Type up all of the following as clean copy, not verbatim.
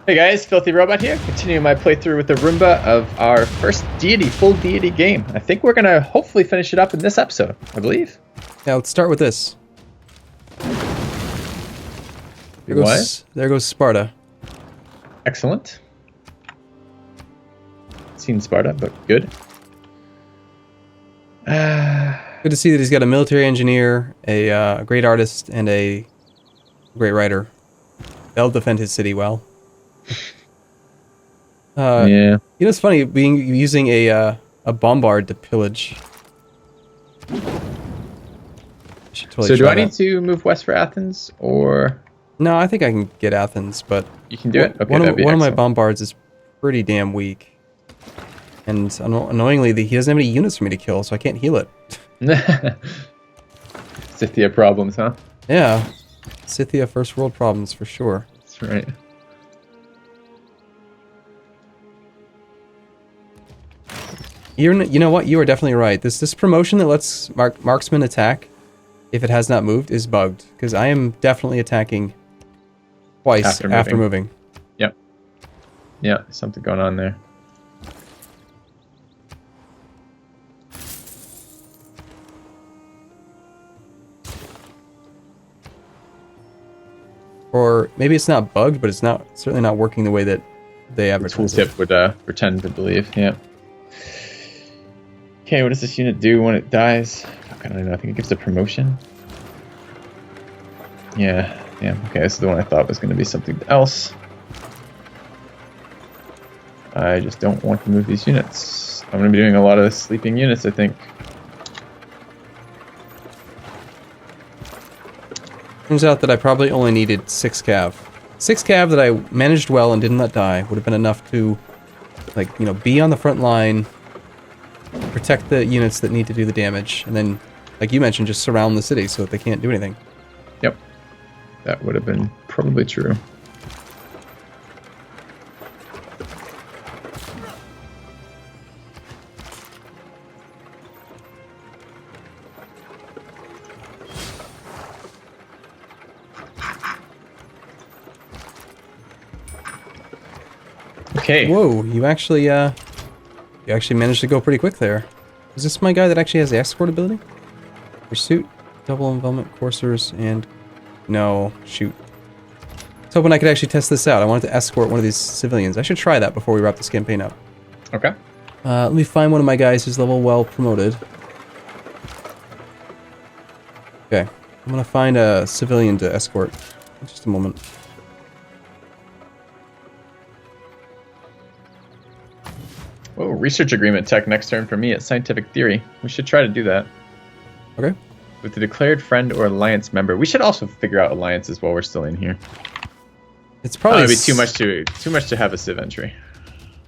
Hey guys, Filthy Robot here, continuing my playthrough with Arumba of our first Deity, full Deity game. I think we're gonna hopefully finish it up in this episode, I believe. Yeah, let's start with this. There goes Sparta. Excellent. Seen Sparta, but good. Good to see that he's got a military engineer, a great artist, and a great writer. They'll defend his city well. Yeah. You know, it's funny using a bombard to pillage. Totally So do I need to move west for Athens, or...? No, I think I can get Athens, but... You can do it? Okay, one of my bombards is pretty damn weak. And annoyingly, he doesn't have any units for me to kill, so I can't heal it. Scythia problems, huh? Yeah. Scythia first world problems, for sure. That's right. You know what? You are definitely right. This promotion that lets marksman attack if it has not moved is bugged, because I am definitely attacking twice after moving. Yep. Yeah, something going on there. Or maybe it's not bugged, but it's certainly not working the way that they advertise. The tooltip would pretend to believe. Yeah. Okay, what does this unit do when it dies? I don't know. I think it gives a promotion. Yeah. Okay, this is the one I thought was going to be something else. I just don't want to move these units. I'm going to be doing a lot of sleeping units, I think. Turns out that I probably only needed 6 cav. 6 cav that I managed well and didn't let die would have been enough to, like, you know, be on the front line, protect the units that need to do the damage, and then, like you mentioned, just surround the city so that they can't do anything. Yep. That would have been probably true. Okay. Whoa, you actually managed to go pretty quick there. Is this my guy that actually has the escort ability? Pursuit, double envelopment, coursers, and... No, shoot. I was hoping I could actually test this out. I wanted to escort one of these civilians. I should try that before we wrap this campaign up. Okay. Let me find one of my guys who's level well promoted. Okay, I'm gonna find a civilian to escort. In just a moment. Oh, research agreement tech next turn for me at Scientific Theory. We should try to do that. Okay. With a declared friend or alliance member. We should also figure out alliances while we're still in here. It's probably be too much to have a civ entry.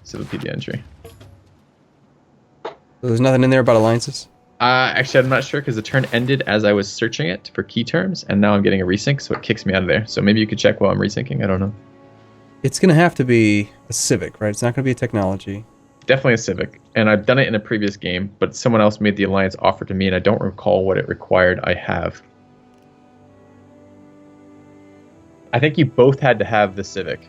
Civipedia entry. So there's nothing in there about alliances? Actually, I'm not sure because the turn ended as I was searching it for key terms, and now I'm getting a resync, so it kicks me out of there. So maybe you could check while I'm resyncing. I don't know. It's gonna have to be a civic, right? It's not gonna be a technology. Definitely a civic, and I've done it in a previous game, but someone else made the alliance offer to me, and I don't recall what it required I have. I think you both had to have the civic.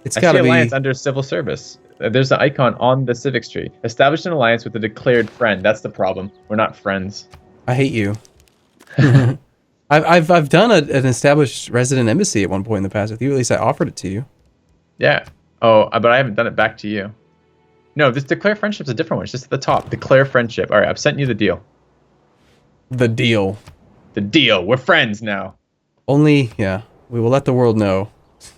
It's gotta be alliance under civil service. There's an icon on the civics tree. Establish an alliance with a declared friend. That's the problem. We're not friends. I hate you. I've done an established resident embassy at one point in the past with you. At least I offered it to you. Yeah. Oh, but I haven't done it back to you. No, this declare friendship's a different one. It's just at the top. Declare friendship. All right, I've sent you the deal. The deal. The deal. We're friends now. Only, yeah. We will let the world know.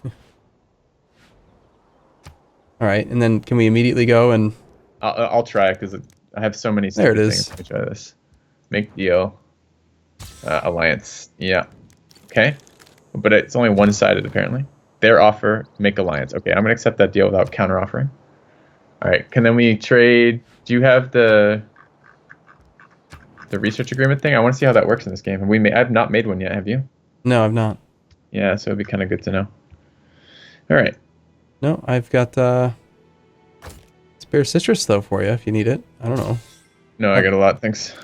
All right, and then can we immediately go and... I'll try because I have so many. There it is. Let me try this. Make deal. Alliance. Yeah. Okay. But it's only one-sided apparently. Their offer, make alliance. Okay, I'm gonna accept that deal without counter offering. All right, can then we trade? Do you have the research agreement thing? I want to see how that works in this game. I've not made one yet. Have you? No, I've not. Yeah, so it'd be kind of good to know. All right. No, I've got spare citrus though for you if you need it. I don't know. No, I got a lot. Thanks.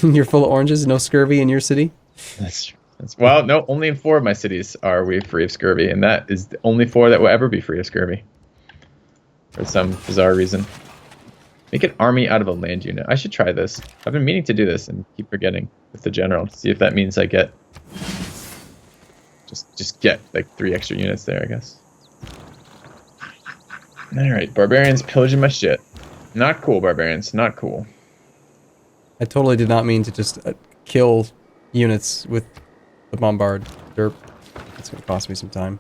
You're full of oranges. No scurvy in your city. That's true. Well, no, only in 4 of my cities are we free of scurvy, and that is the only 4 that will ever be free of scurvy. For some bizarre reason. Make an army out of a land unit. I should try this. I've been meaning to do this and keep forgetting with the general. See if that means I get... Just get, like, 3 extra units there, I guess. Alright, barbarians pillaging my shit. Not cool, barbarians. Not cool. I totally did not mean to just kill units with the bombard. Derp. It's going to cost me some time.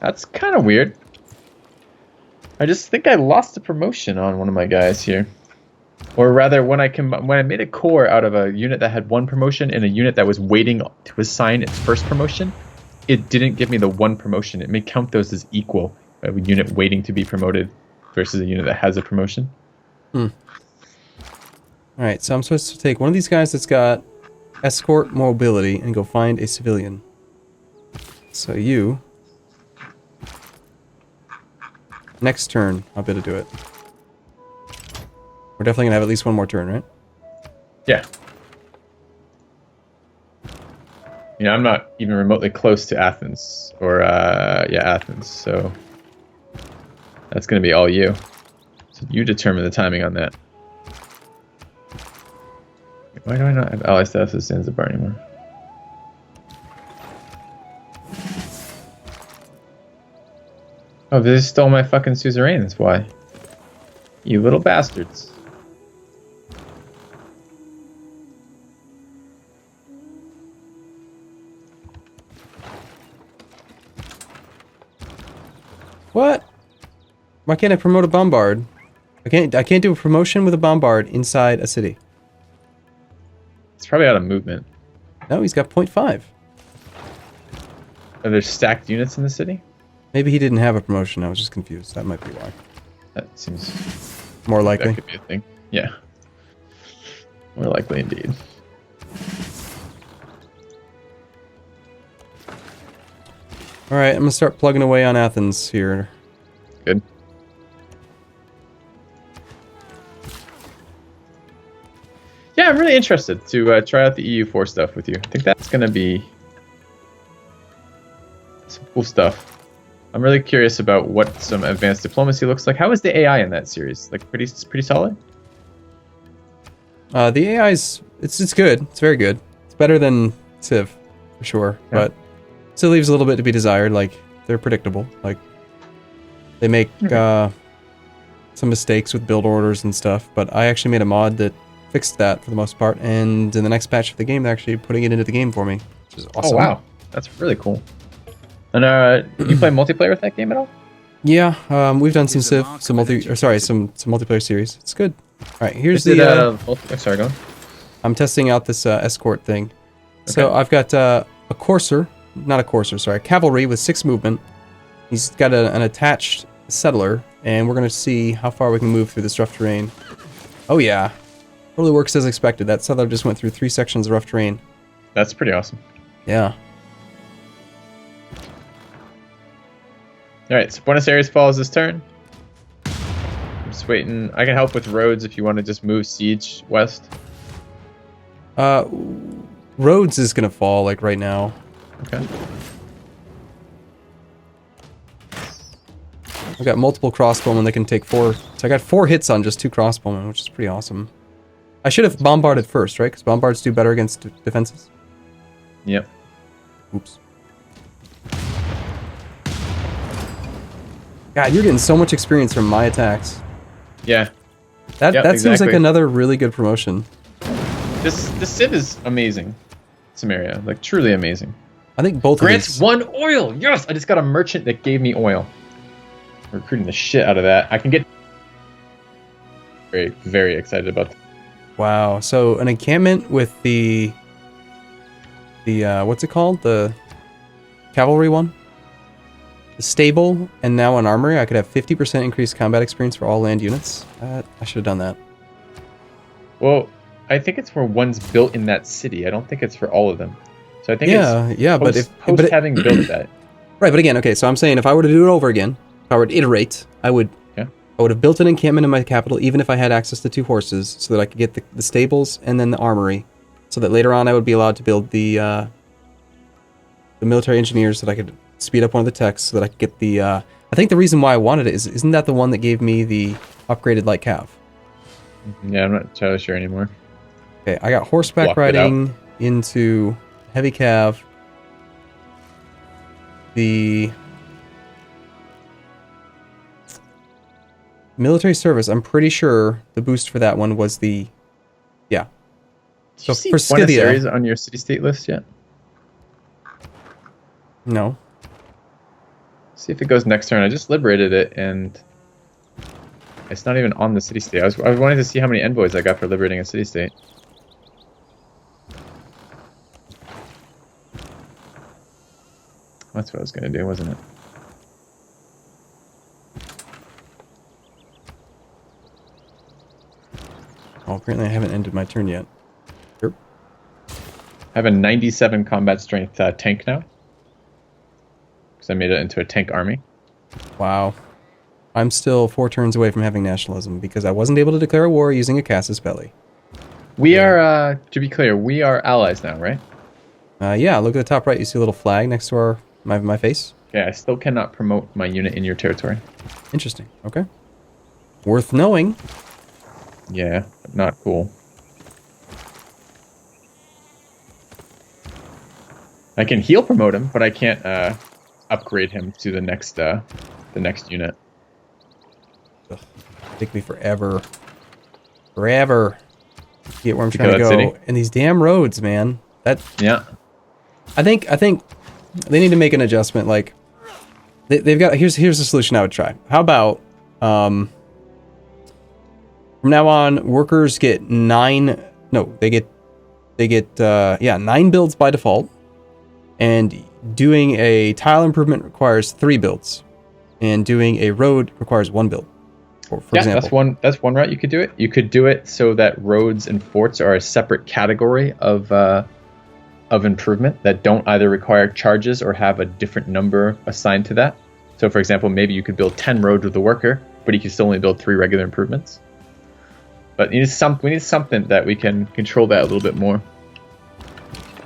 That's kind of weird. I just think I lost a promotion on one of my guys here. Or rather, when I made a core out of a unit that had 1 promotion and a unit that was waiting to assign its first promotion, it didn't give me the 1 promotion. It may count those as equal. A unit waiting to be promoted versus a unit that has a promotion. Alright, so I'm supposed to take one of these guys that's got escort mobility and go find a civilian. So you... Next turn, I'll be able to do it. We're definitely gonna have at least 1 more turn, right? Yeah. You know, I'm not even remotely close to Athens. Or, yeah, Athens, so... That's gonna be all you. So you determine the timing on that. Why do I not have allies status as Zanzibar anymore? Oh, they stole my fucking suzerain, that's why. You little bastards. What? Why can't I promote a bombard? I can't do a promotion with a bombard inside a city. It's probably out of movement. No, he's got 0.5. Are there stacked units in the city? Maybe he didn't have a promotion. I was just confused. That might be why. That seems... More likely. That could be a thing. Yeah. More likely indeed. Alright, I'm gonna start plugging away on Athens here. Good. Yeah, I'm really interested to try out the EU4 stuff with you. I think that's gonna be some cool stuff. I'm really curious about what some advanced diplomacy looks like. How is the AI in that series? Like pretty solid? The AI's it's good. It's very good. It's better than Civ, for sure. Yeah. But still leaves a little bit to be desired. Like they're predictable. Like they make some mistakes with build orders and stuff. But I actually made a mod that fixed that for the most part. And in the next patch of the game, they're actually putting it into the game for me, which is awesome. Oh wow, that's really cool. And you play multiplayer with that game at all? Yeah, we've done some Civ, some multiplayer series. It's good. All right, here's sorry, go on. I'm testing out this escort thing. Okay. So I've got a cavalry with 6 movement. He's got an attached settler, and we're gonna see how far we can move through this rough terrain. Oh yeah, totally works as expected. That settler just went through 3 sections of rough terrain. That's pretty awesome. Yeah. Alright, so Buenos Aires falls this turn. I'm just waiting. I can help with roads if you want to just move siege west. Rhodes is gonna fall, like, right now. Okay. I've got multiple crossbowmen that can take 4. So I got 4 hits on just 2 crossbowmen, which is pretty awesome. I should have bombarded first, right? Because bombards do better against defenses. Yep. Oops. God, you're getting so much experience from my attacks. Yeah. That seems like another really good promotion. This Civ is amazing. Samaria, like truly amazing. I think both grants 1 oil. Yes, I just got a merchant that gave me oil. I'm recruiting the shit out of that. I can get very, very excited about that. Wow. So an encampment with the what's it called? The cavalry one? The stable, and now an armory. I could have 50% increased combat experience for all land units. I should have done that. Well, I think it's for ones built in that city. I don't think it's for all of them. So I think but having built that. Right, but again, okay, so I'm saying if I were to do it over again, if I were to iterate, I would have built an encampment in my capital, even if I had access to 2 horses, so that I could get the stables and then the armory, so that later on I would be allowed to build the military engineers, so that I could speed up one of the techs, so that I could get the. I think the reason why I wanted it is, isn't that the one that gave me the upgraded light cav? Yeah, I'm not entirely sure anymore. Okay, I got horseback riding into heavy cav. The military service, I'm pretty sure the boost for that one was the, yeah. Did you see Buenos Aires on your city-state list yet? No. See if it goes next turn. I just liberated it, and it's not even on the city-state. I was wanting to see how many envoys I got for liberating a city-state. That's what I was going to do, wasn't it? Oh, apparently I haven't ended my turn yet. Sure. I have a 97 combat strength tank now. Because I made it into a tank army. Wow. I'm still 4 turns away from having nationalism, because I wasn't able to declare a war using a Casus Belli. We are, to be clear, we are allies now, right? Yeah, look at the top right, you see a little flag next to my face? Okay, I still cannot promote my unit in your territory. Interesting, okay. Worth knowing. Yeah, but not cool. I can heal promote him, but I can't upgrade him to the next unit. Ugh, it'll take me forever. Forever. To get where I'm trying to go. City? And these damn roads, man. Yeah. I think they need to make an adjustment. Like they've got here's the solution I would try. How about from now on, workers get 9 builds by default, and doing a tile improvement requires 3 builds, and doing a road requires 1 build. For example. That's one route you could do it. You could do it so that roads and forts are a separate category of improvement that don't either require charges or have a different number assigned to that. So, for example, maybe you could build 10 roads with a worker, but you could still only build 3 regular improvements. But we need something that we can control that a little bit more.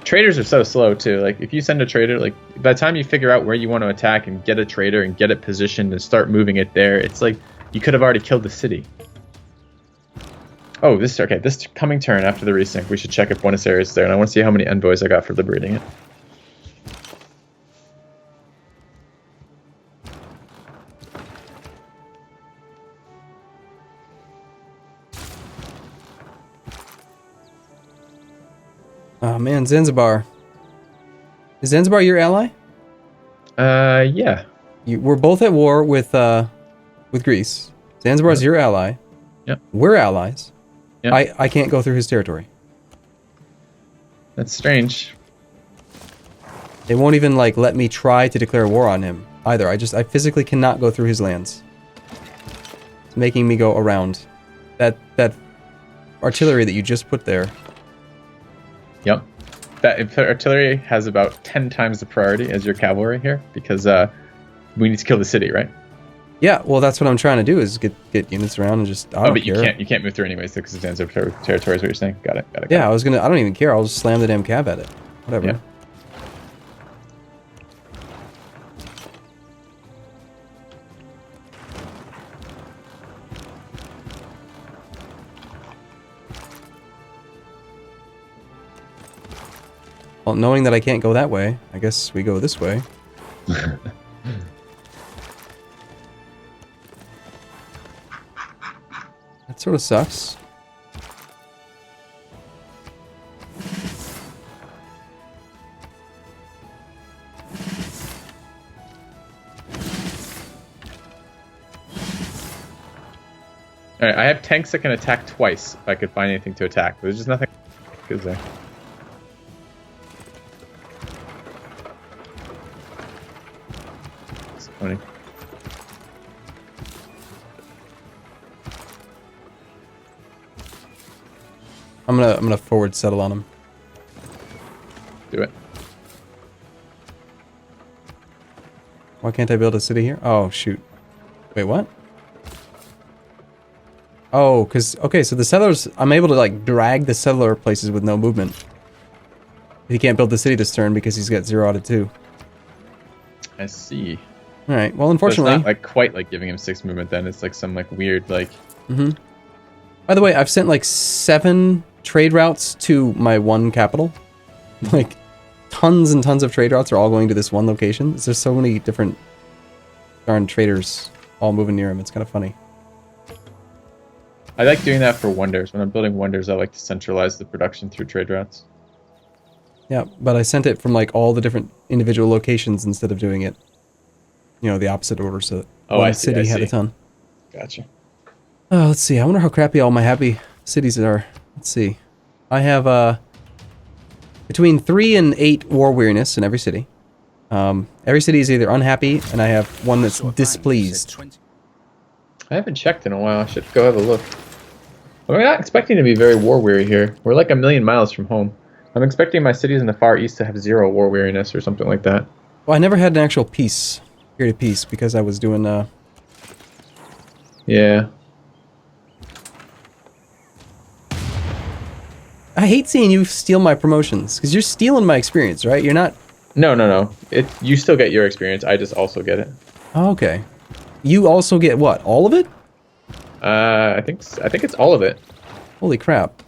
Traders are so slow too. Like if you send a trader, like by the time you figure out where you want to attack and get a trader and get it positioned and start moving it there, it's like you could have already killed the city. Oh, this coming turn after the resync, we should check if Buenos Aires is there, and I want to see how many envoys I got for liberating it. Oh man, Zanzibar. Is Zanzibar your ally? Yeah. We're both at war with Greece. Zanzibar's your ally. Yep. We're allies. Yep. I can't go through his territory. That's strange. They won't even like let me try to declare war on him either. I physically cannot go through his lands. It's making me go around. That artillery that you just put there. Yep. That artillery has about 10 times the priority as your cavalry here because we need to kill the city, right? Yeah, well, that's what I'm trying to do is get units around and just. I don't care. You can't move through anyways because it's Zanzibar territory is what you're saying. Got it. Yeah, I don't even care. I'll just slam the damn cab at it. Whatever. Yeah. Well, knowing that I can't go that way, I guess we go this way. That sort of sucks. Alright, I have tanks that can attack twice if I could find anything to attack. There's just nothing good there. It's funny. I'm gonna forward settle on him. Do it. Why can't I build a city here? Oh shoot. Wait, what? Oh, because, okay, so the settlers, I'm able to, like, drag the settler places with no movement. He can't build the city this turn because he's got 0 out of 2. I see. Alright, well, So unfortunately... it's not like quite like giving him 6 movement then. It's like some like weird like... By the way, I've sent like 7 trade routes to my 1 capital. Like, tons and tons of trade routes are all going to this 1 location. There's so many different darn traders all moving near him. It's kind of funny. I like doing that for wonders. When I'm building wonders, I like to centralize the production through trade routes. Yeah, but I sent it from like all the different individual locations instead of doing it, you know, the opposite order, so that one city had a ton. Gotcha. Oh, let's see. I wonder how crappy all my happy cities are. Let's see. I have between 3 and 8 war weariness in every city. Every city is either unhappy, and I have one that's displeased. I haven't checked in a while. I should go have a look. We're not expecting to be very war weary here. We're like 1,000,000 miles from home. I'm expecting my cities in the Far East to have 0 war weariness or something like that. Well, I never had an actual peace, period of peace, because I was doing, Yeah. I hate seeing you steal my promotions, because you're stealing my experience, right? You're not... No. You still get your experience. I just also get it. Oh, okay. You also get what? All of it? I think it's all of it. Holy crap.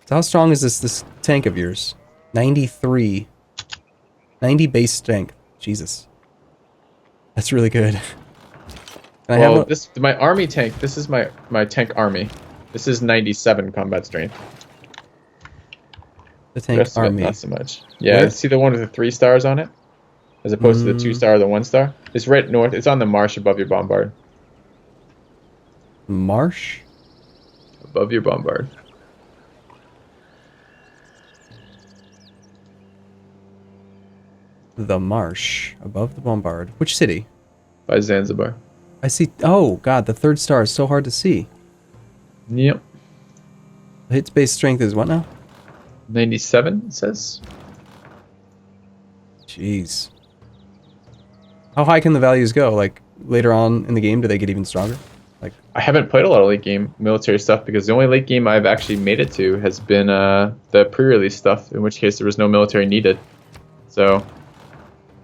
So how strong is this tank of yours? 93. 90 base strength. Jesus. That's really good. Can I have my army tank, this is my tank army. This is 97 combat strength. The tank army. Not so much. Yeah, Where? see the one with the 3 stars on it? As opposed to the 2 star or the 1 star? It's right north. It's on the marsh above your bombard. Marsh? Above your bombard. The marsh. Above the bombard. Which city? By Zanzibar. I see... Oh, God, the 3rd star is so hard to see. Yep. The hit base strength is what now? 97, it says. Jeez. How high can the values go? Like, later on in the game, do they get even stronger? Like, I haven't played a lot of late game military stuff because the only late game I've actually made it to has been the pre-release stuff, in which case there was no military needed. So,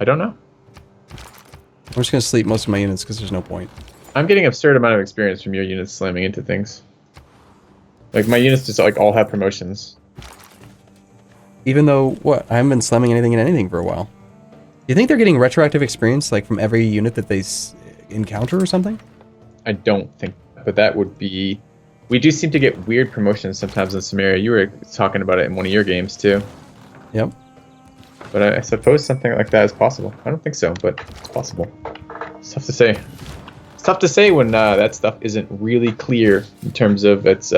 I don't know. I'm just going to sleep most of my units because there's no point. I'm getting absurd amount of experience from your units slamming into things. Like, my units just like all have promotions. Even though, what? I haven't been slamming anything in anything for a while. You think they're getting retroactive experience, like, from every unit that they encounter or something? I don't think, but that would be... We do seem to get weird promotions sometimes in Samaria. You were talking about it in one of your games, too. Yep. But I suppose something like that is possible. I don't think so, but it's possible. It's tough to say. It's tough to say when that stuff isn't really clear in terms of its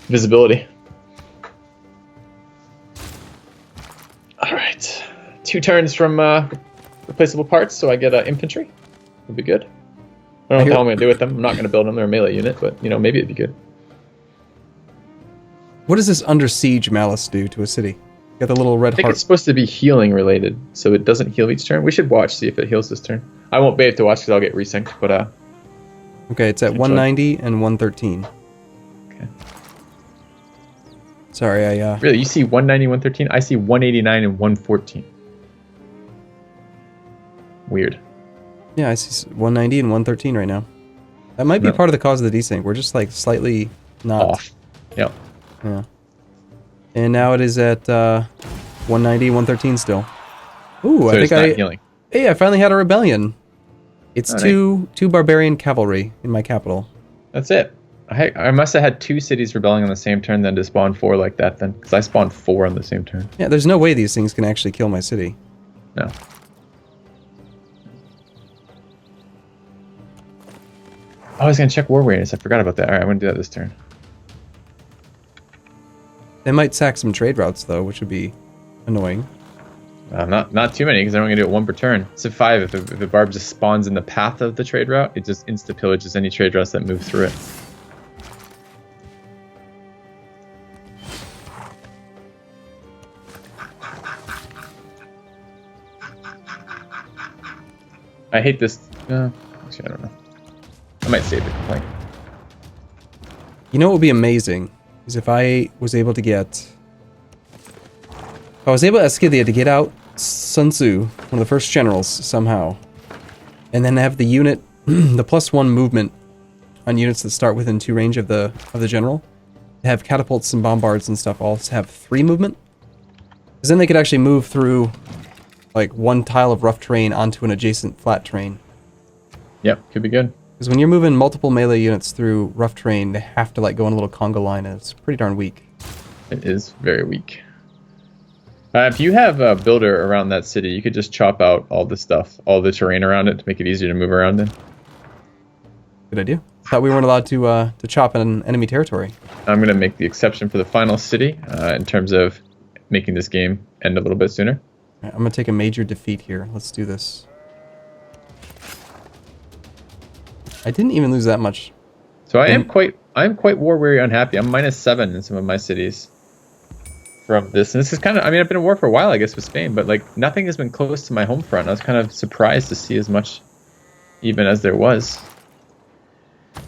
visibility. Alright. 2 turns from replaceable parts, so I get infantry. Would be good. I don't know what the hell I'm going to do with them. I'm not going to build them. They're a melee unit, but, you know, maybe it'd be good. What does this Under Siege Malice do to a city? Got the little red I think heart. it's supposed to be healing related, so it doesn't heal each turn. We should watch, see if it heals this turn. I won't be able to watch because I'll get resynced, but Okay, it's at 190 and 113. Okay. Sorry, I Really, you see 190, 113? I see 189 and 114. Weird. Yeah, I see 190 and 113 right now. That might be part of the cause of the desync. We're just like slightly not off. Yep. Yeah. And now it is at 190, 113 still. Ooh, So I think it's not healing. Hey, I finally had a rebellion. It's Oh, two barbarian cavalry in my capital. That's it. I must have had 2 cities rebelling on the same turn then to spawn 4 like that then. Because I spawned 4 on the same turn. Yeah, there's no way these things can actually kill my city. No. Oh, I was going to check war weariness. I forgot about that. Alright, I'm going to do that this turn. They might sack some trade routes, though, which would be annoying. Not too many, because I'm only going to do it 1 per turn. It's a 5. If the barb just spawns in the path of the trade route, it just insta-pillages any trade routes that move through it. I hate this Actually, I don't know. I might save the complaint. You know what would be amazing is if I was able to get... If I was able as Scythia to get out Sun Tzu, one of the first generals, somehow, and then have the unit, the +1 movement on units that start within 2 range of the general, have catapults and bombards and stuff all have 3 movement, because then they could actually move through like 1 tile of rough terrain onto an adjacent flat terrain. Yep, could be good. Because when you're moving multiple melee units through rough terrain, they have to like go in a little conga line, and it's pretty darn weak. It is very weak. If you have a builder around that city, you could just chop out all the stuff, all the terrain around it to make it easier to move around in. Good idea. Thought we weren't allowed to chop in enemy territory. I'm going to make the exception for the final city in terms of making this game end a little bit sooner. I'm going to take a major defeat here. Let's do this. I didn't even lose that much. So I'm quite war weary unhappy. I'm -7 in some of my cities from this. And this is kind of, I mean, I've been in war for a while, I guess, with Spain, but like nothing has been close to my home front. I was kind of surprised to see as much even as there was.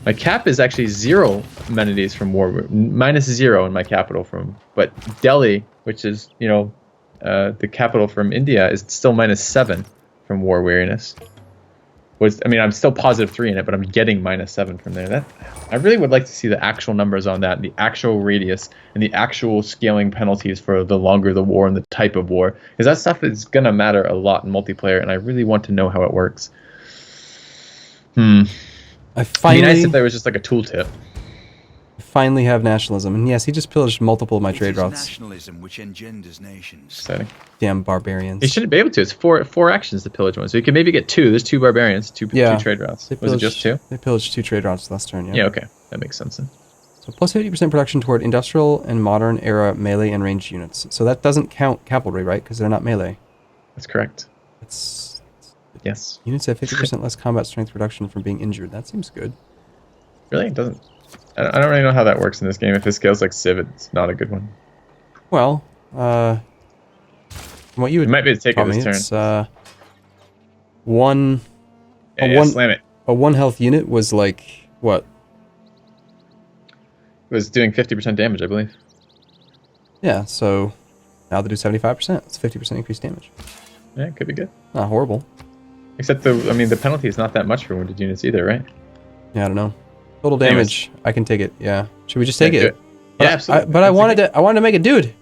My cap is actually 0 amenities from war, -0 in my capital from, but Delhi, which is, you know, the capital from India, is still -7 from war weariness. I mean, I'm still +3 in it, but I'm getting -7 from there. I really would like to see the actual numbers on that, and the actual radius, and the actual scaling penalties for the longer the war and the type of war, because that stuff is gonna matter a lot in multiplayer, and I really want to know how it works. It'd be nice if there was just like a tooltip. Finally have nationalism, and yes, he just pillaged multiple of my trade routes. Nationalism which engenders nations. Exciting. Damn barbarians. He shouldn't be able to. It's four actions to pillage one, so you can maybe get 2. There's 2 barbarians, two trade routes. Was it just 2? They pillaged 2 trade routes last turn. Yeah. Yeah. Okay, that makes sense then. So plus 50% production toward industrial and modern era melee and ranged units. So that doesn't count cavalry, right? Because they're not melee. That's correct. It's Yes. units have 50% less combat strength reduction from being injured. That seems good. Really? It doesn't. I don't really know how that works in this game. If it scales like Civ, it's not a good one. Well, what you would You might be able to take it me, this turn. it's one Slam it. a 1 health unit was like what? It was doing 50% damage, I believe. Yeah, so now they do 75%. It's 50% increased damage. Yeah, it could be good. Not horrible. Except the penalty is not that much for wounded units either, right? Yeah, I don't know. Total damage. I can take it. Yeah. Should we just take Yeah, it? do it. Yeah, absolutely. But I wanted to make a dude.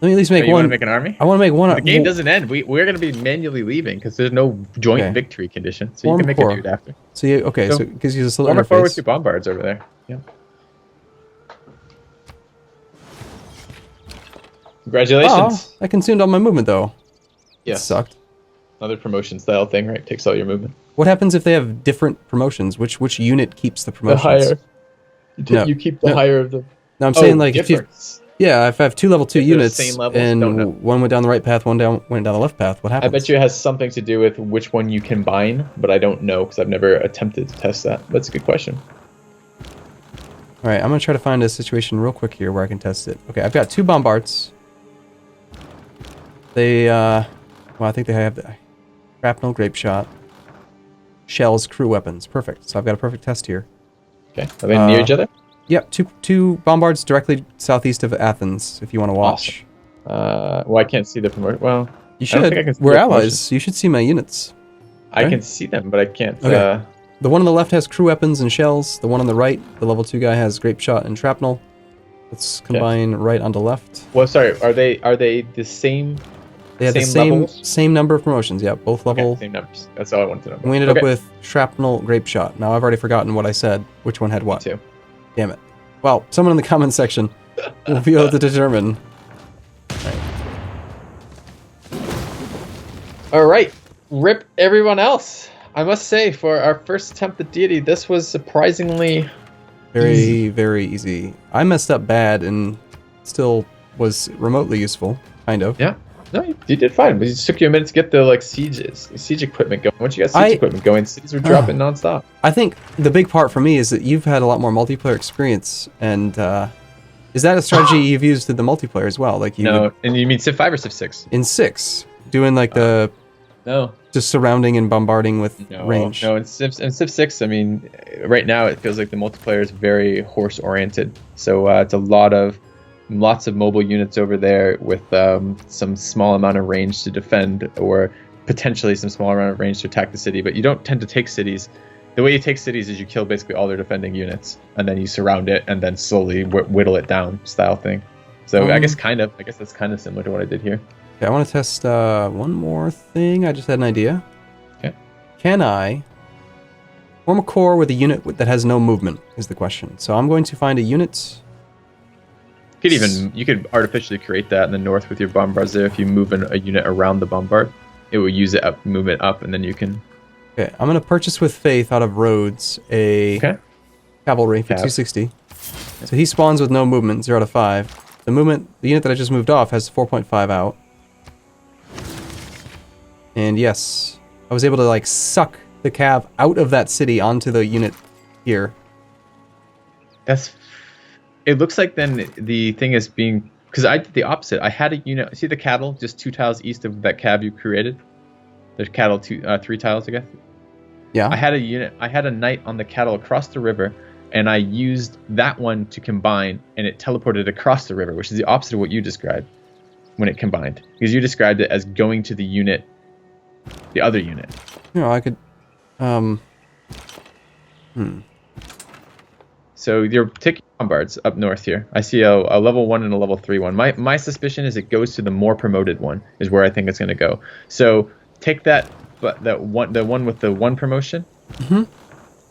Let me at least make You one. want to make an army? I want to make one. The game doesn't end. We're going to be manually leaving because there's no joint victory condition. So you can make a dude after. So so it gives you this little Form forward with interface. 2 bombards over there. Yeah. Congratulations. I consumed all my movement though. Yes. It sucked. Another promotion style thing, right? Takes all your movement. What happens if they have different promotions? Which unit keeps the The promotions? higher. You keep the higher of the. No, I'm saying like if I have 2 level 2 If they're the units same levels, and don't know. one went down the right path, one went down the left path. What I happens? bet you it has something to do with which one you combine, but I don't know because I've never attempted to test that. But it's a good question. All right, I'm gonna try to find a situation real quick here where I can test it. Okay, I've got 2 bombards. They, well, I think they have the shrapnel, grape shot, shells, crew weapons. Perfect. So I've got a perfect test here. Okay, are they near each other? Yep, two bombards directly southeast of Athens. If you want to watch. Awesome. Well, I can't see the promotion. Well, You I don't should. think I can see We're the allies. promotions. You should see my units. I Okay. can see them, but I can't. Okay. The one on the left has crew weapons and shells. The one on the right, the level 2 guy, has grape shot and shrapnel. Let's combine right onto left. Well, sorry. Are they the same? They had the Same levels? same number of promotions. Yeah, both level. Okay, same numbers. That's all I wanted to know. We ended up with shrapnel, grape shot. Now I've already forgotten what I said. Which one had what? Me too. Damn it. Well, someone in the comment section will be able to determine. All right. Rip everyone else. I must say, for our first attempt at Deity, this was surprisingly Very, very easy. I messed up bad and still was remotely useful, kind of. Yeah. No, you did fine. It just took you a minute to get the siege equipment going. Once you got siege equipment going, cities were dropping nonstop. I think the big part for me is that you've had a lot more multiplayer experience, and is that a strategy you've used in the multiplayer as well? Like No, and you mean Civ 5 or Civ 6? in 6, doing like the No. Just surrounding and bombarding with No, range. no. In Civ 6, I mean, right now it feels like the multiplayer is very horse oriented. So it's lots of mobile units over there with some small amount of range to defend, or potentially some small amount of range to attack the city. But you don't tend to take cities. The way you take cities is you kill basically all their defending units, and then you surround it and then slowly whittle it down, style thing. So I guess that's kind of similar to what I did here. Okay, I want to test one more thing. I just had an idea. Okay. Can I form a core with a unit that has no movement, is the question. So I'm going to find a unit. You could artificially create that in the north with your bombards there. If you move a unit around the bombard, it will use it up, move it up, and then you can... Okay, I'm going to purchase with Faith out of Rhodes a cavalry for 260. So he spawns with no movement, 0 to 5. The unit that I just moved off has 4.5 out. And yes, I was able to like suck the cav out of that city onto the unit here. It looks like then the thing is being, because I did the opposite. I had a unit. See the cattle just 2 tiles east of that cav you created. There's cattle 3 tiles, I guess. Yeah. I had a unit. I had a knight on the cattle across the river, and I used that one to combine, and it teleported across the river, which is the opposite of what you described when it combined, because you described it as going to the unit. The other unit. You know, I could... So you're taking bombards up north here. I see a level 1 and a level 3 one. My suspicion is it goes to the more promoted one, is where I think it's going to go. So take the one with the 1 promotion,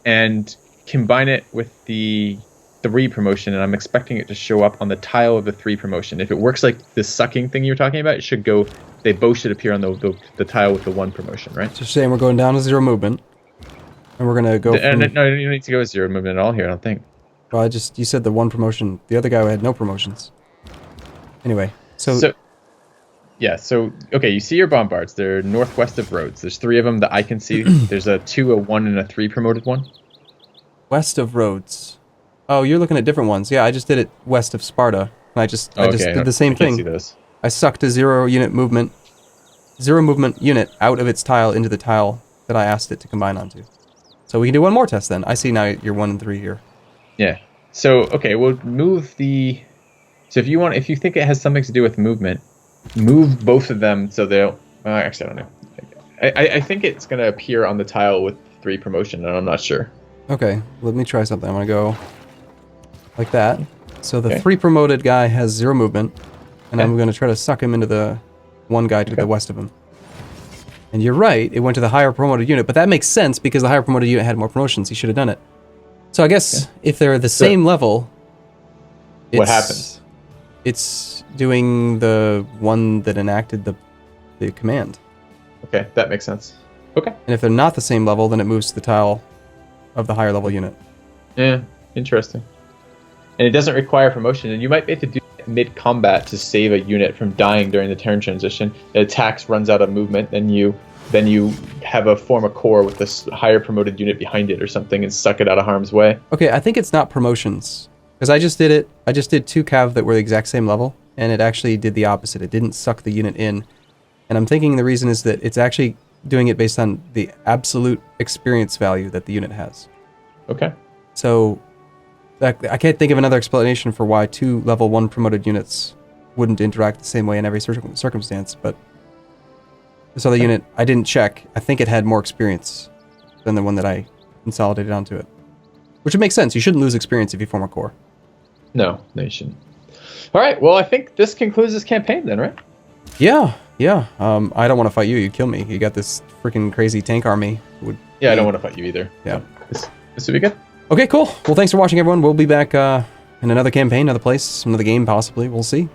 and combine it with the 3 promotion, and I'm expecting it to show up on the tile of the 3 promotion. If it works like the sucking thing you were talking about, it should go... They both should appear on the tile with the 1 promotion, right? Just saying we're going down to 0 movement. And we're going to go No, you don't need to go with 0 movement at all here, I don't think. Well, you said the 1 promotion. The other guy had no promotions. Anyway, so okay, you see your bombards. They're northwest of Rhodes. There's 3 of them that I can see. There's a 2, a 1, and a 3 promoted one. West of Rhodes. Oh, you're looking at different ones. Yeah, I just did it west of Sparta. And I just did the same thing. See those. I sucked a 0 movement unit out of its tile into the tile that I asked it to combine onto. So we can do one more test then. I see now you're 1 and 3 here. Yeah. So okay, we'll move the. So if you think it has something to do with movement, move both of them so they'll. Actually, I don't know. I think it's going to appear on the tile with 3 promotion, and I'm not sure. Okay, let me try something. I'm going to go like that. So the 3 promoted guy has 0 movement, and I'm going to try to suck him into the 1 guy to the west of him. And you're right, it went to the higher promoted unit, but that makes sense because the higher promoted unit had more promotions. He should have done it. So I guess if they're the same level, what happens? It's doing the one that enacted the command. Okay, that makes sense. Okay. And if they're not the same level, then it moves to the tile of the higher level unit. Yeah, interesting. And it doesn't require promotion, and you might be able to do it mid-combat to save a unit from dying during the turn transition. It attacks, runs out of movement, then you form a core with this higher promoted unit behind it or something and suck it out of harm's way. Okay, I think it's not promotions. Because I just did it. I just did 2 cav that were the exact same level, and it actually did the opposite. It didn't suck the unit in. And I'm thinking the reason is that it's actually doing it based on the absolute experience value that the unit has. Okay. So I can't think of another explanation for why 2 level 1 promoted units wouldn't interact the same way in every circumstance, but this other unit, I didn't check. I think it had more experience than the one that I consolidated onto it. Which would make sense. You shouldn't lose experience if you form a core. No, you shouldn't. All right, well, I think this concludes this campaign then, right? Yeah. I don't want to fight you. You'd kill me. You got this freaking crazy tank army. I don't want to fight you either. Yeah. This would be good. Okay, cool. Well, thanks for watching, everyone. We'll be back in another campaign, another place, another game, possibly. We'll see.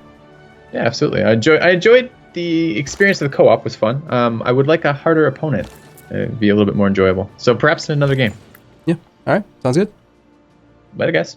Yeah, absolutely. I enjoyed the experience of the co-op. Was fun. I would like a harder opponent. It'd be a little bit more enjoyable. So perhaps in another game. Yeah. All right. Sounds good. Bye, guys.